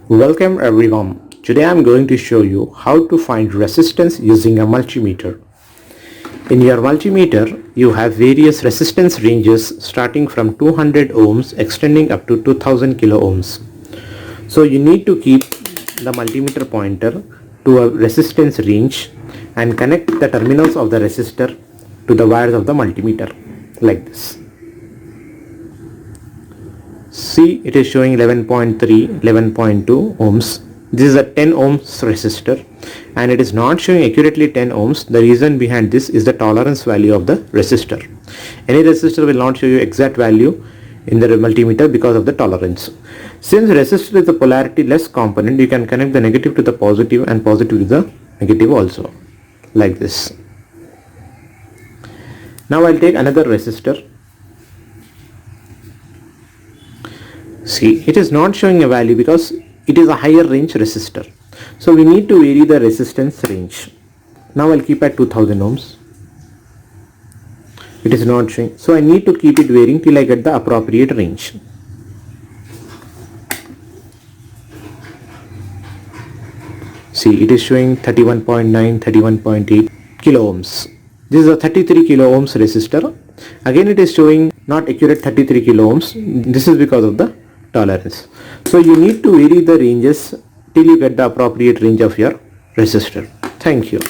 Welcome everyone. Today I am going to show you how to find resistance using a multimeter. In your multimeter, you have various resistance ranges starting from 200 ohms extending up to 2000 kilo ohms. So you need to keep the multimeter pointer to a resistance range and connect the terminals of the resistor to the wires of the multimeter like this. See, it is showing 11.3, 11.2 ohms. This is a 10 ohms resistor and it is not showing accurately 10 ohms. The reason behind this is the tolerance value of the resistor. Any resistor will not show you exact value in the multimeter because of the tolerance. Since resistor is a polarity less component, you can connect the negative to the positive and positive to the negative also, like this. Now I'll take another resistor. See, it is not showing a value because it is a higher range resistor. So we need to vary the resistance range. Now I'll keep at 2000 ohms. It is not showing. So I need to keep it varying till I get the appropriate range. See, it is showing 31.9, 31.8 kilo ohms. This is a 33 kilo ohms resistor. Again it is showing not accurate 33 kilo ohms. This is because of the tolerance. So you need to vary the ranges till you get the appropriate range of your resistor. Thank you.